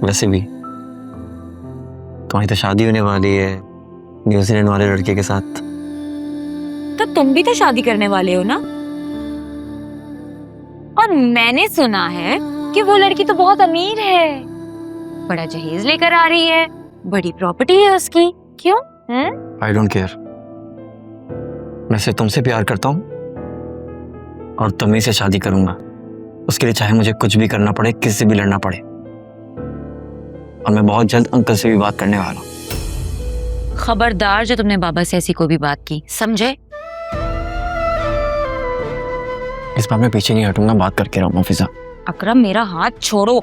वैसे भी तुम्हारी तो शादी होने वाली है न्यूजीलैंड वाले लड़के के साथ। तो तुम भी तो शादी करने वाले हो ना? और मैंने सुना है कि वो लड़की तो बहुत अमीर है, बड़ा जहेज लेकर आ रही है, बड़ी प्रॉपर्टी है उसकी। क्यों? I don't care. मैं सिर्फ तुमसे प्यार करता हूँ और तुम्ही से शादी करूंगा। उसके लिए चाहे मुझे कुछ भी करना पड़े, किसी से भी लड़ना पड़े। और मैं बहुत जल्द अंकल से भी बात करने वाला हूँ। खबरदार जो तुमने बाबा से ऐसी कोई भी बात की, समझे? इस बार मैं पीछे नहीं हटूंगा, बात करके रहूंगा फिजा। अकरम मेरा हाथ छोड़ो,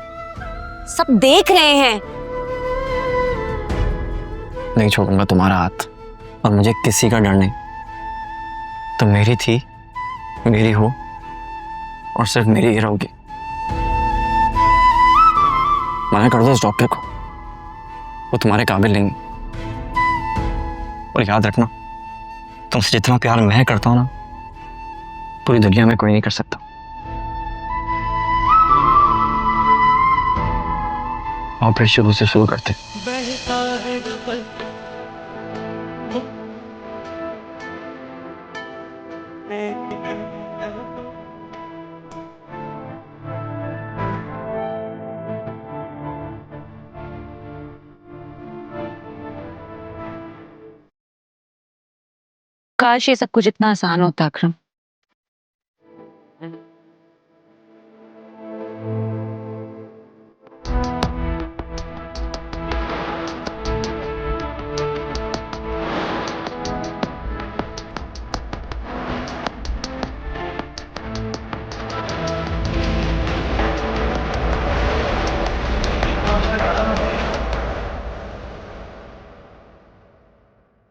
सब देख रहे हैं। नहीं छोड़ूंगा तुम्हारा हाथ, और मुझे किसी का डर नहीं। तुम मेरी थी, मेरी हो, और सिर्फ मेरी ही रहोगी। मना कर दो उस डॉक्टर को, वो तुम्हारे काबिल नहीं। और याद रखना, तुमसे जितना प्यार मैं करता हूं ना, पूरी दुनिया में कोई नहीं कर सकता। और फिर शुरू से शुरू करते। काश ये सब कुछ इतना आसान होता अकरम।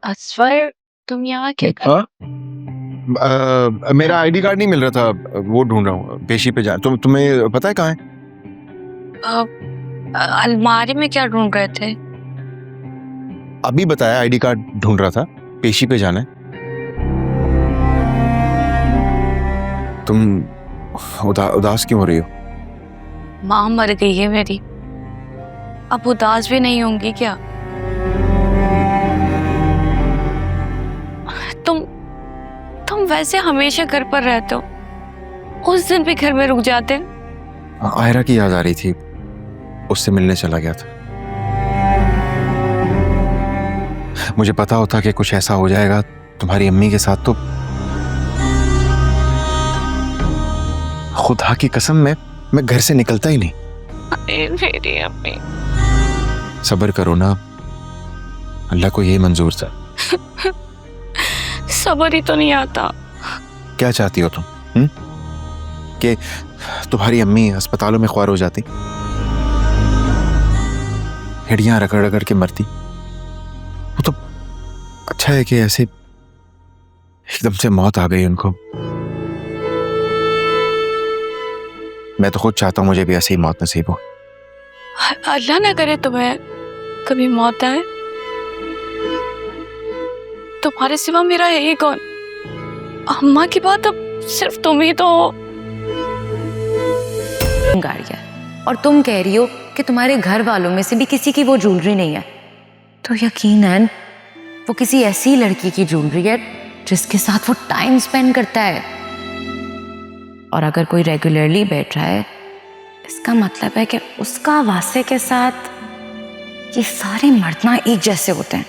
असफर, तुम यहाँ क्या कर? हाँ? मेरा आईडी कार्ड नहीं मिल रहा था, वो ढूंढ रहा हूँ। पेशी पे जा। तुम्हें पता है कहाँ है? अलमारी में क्या ढूंढ रहे थे? अभी बताया आईडी कार्ड ढूंढ रहा था, पेशी पे जाना है। तुम उदास क्यों हो रही हो? माँ मर गई है मेरी, अब उदास भी नहीं होंगी क्या? तुम वैसे हमेशा घर पर रहते हो, उस दिन भी घर में रुक जाते। आयरा की याद आ रही थी, उससे मिलने चला गया था। मुझे पता होता कि कुछ ऐसा हो जाएगा तुम्हारी अम्मी के साथ, तो खुदा की कसम मैं घर से निकलता ही नहीं। मेरी अम्मी। सब्र करो ना, अल्लाह को यही मंजूर था। सब्र ही तो नहीं आता। क्या चाहती हो तुम? कि तुम्हारी अम्मी अस्पतालों में ख्वार हो जाती, हड्डियां रगड़ रगड़ के मरती? वो तो अच्छा है कि ऐसे एकदम से मौत आ गई उनको। मैं तो खुद चाहता हूं मुझे भी ऐसी ही मौत नसीब हो। अल्लाह ना करे तुम्हें कभी मौत आए। तुम्हारे सिवा मेरा है ही कौन? अम्मा की बात अब सिर्फ तुम ही तो हो। गाड़िया, और तुम कह रही हो कि तुम्हारे घर वालों में से भी किसी की वो ज्वेलरी नहीं है, तो यकीनन वो किसी ऐसी लड़की की ज्वेलरी है जिसके साथ वो टाइम स्पेंड करता है। और अगर कोई रेगुलरली बैठ रहा है, इसका मतलब है कि उसका वासे के साथ ये सारे मर्द ना एक जैसे होते हैं।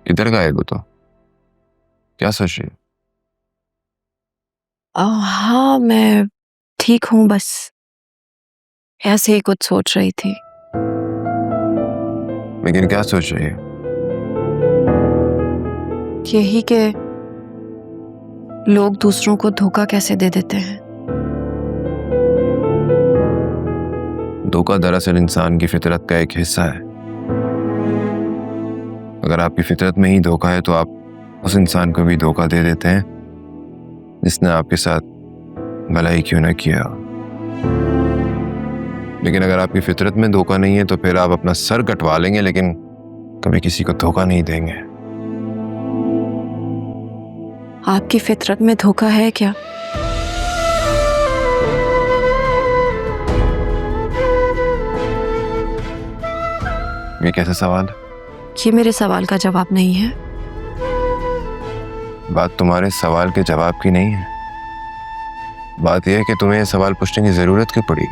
इधर का है वो, तो क्या सोच रही हो? हाँ, मैं ठीक हूँ, बस ऐसे ही कुछ सोच रही थी। लेकिन क्या सोच रही हो? यही कि लोग दूसरों को धोखा कैसे दे देते हैं। धोखा दरअसल इंसान की फितरत का एक हिस्सा है। अगर आपकी फितरत में ही धोखा है तो आप उस इंसान को भी धोखा दे देते हैं जिसने आपके साथ भलाई क्यों ना किया। लेकिन अगर आपकी फितरत में धोखा नहीं है तो फिर आप अपना सर कटवा लेंगे लेकिन कभी किसी को धोखा नहीं देंगे। आपकी फितरत में धोखा है क्या? ये कैसा सवाल है? ये मेरे सवाल का जवाब नहीं है। बात तुम्हारे सवाल के जवाब की नहीं है, बात यह है कि तुम्हें यह सवाल पूछने की जरूरत क्यों पड़ी।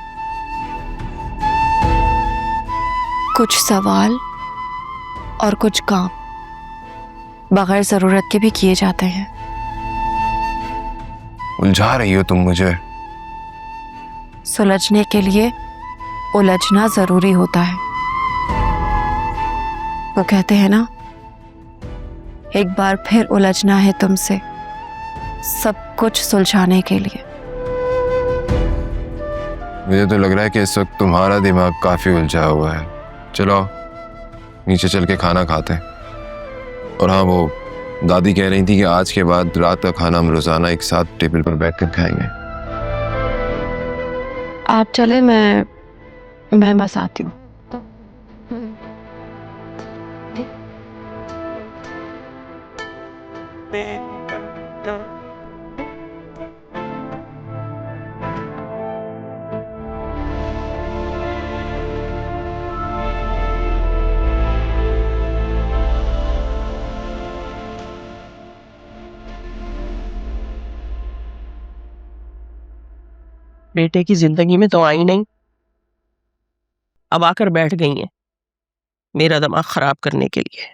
कुछ सवाल और कुछ काम बगैर जरूरत के भी किए जाते हैं। उलझा रही हो तुम मुझे। सुलझने के लिए उलझना जरूरी होता है। वो कहते हैं ना, एक बार फिर उलझना है तुमसे सब कुछ सुलझाने के लिए। मुझे तो लग रहा है कि इस वक्त तुम्हारा दिमाग काफी उलझा हुआ है। चलो नीचे चल के खाना खाते हैं। और हाँ, वो दादी कह रही थी कि आज के बाद रात का खाना हम रोजाना एक साथ टेबल पर बैठकर खाएंगे। आप चले, मैं बस आती हूँ। बेटे की जिंदगी में तो आई नहीं, अब आकर बैठ गई हैं मेरा दिमाग खराब करने के लिए।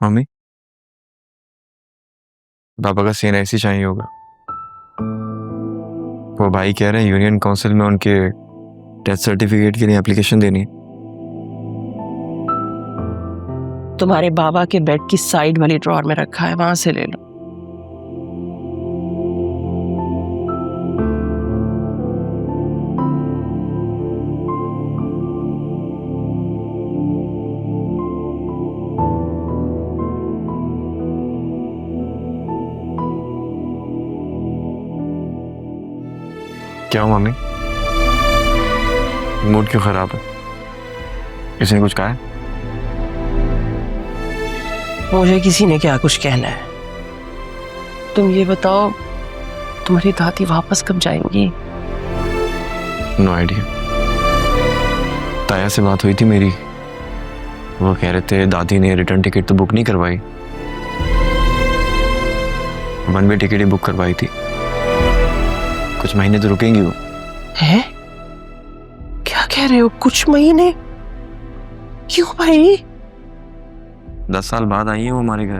मम्मी, पापा का सीन ऐसी चाहिए होगा। वो भाई कह रहे हैं यूनियन काउंसिल में उनके डेथ सर्टिफिकेट के लिए एप्लीकेशन देनी है। तुम्हारे बाबा के बेड की साइड वाली ड्रॉअर में रखा है, वहां से ले लो। क्या हो मम्मी, मूड क्यों खराब है? किसी ने कुछ कहा है? मुझे किसी ने क्या कुछ कहना है। तुम ये बताओ, तुम्हारी दादी वापस कब जाएंगी? No idea. ताया से बात हुई थी मेरी, वो कह रहे थे दादी ने रिटर्न टिकट तो बुक नहीं करवाई, वन वे टिकट ही बुक करवाई थी। कुछ महीने तो रुकेंगी वो। हैं? क्या कह रहे हो? कुछ महीने? क्यों भाई? 10 साल बाद आई है वो हमारे घर।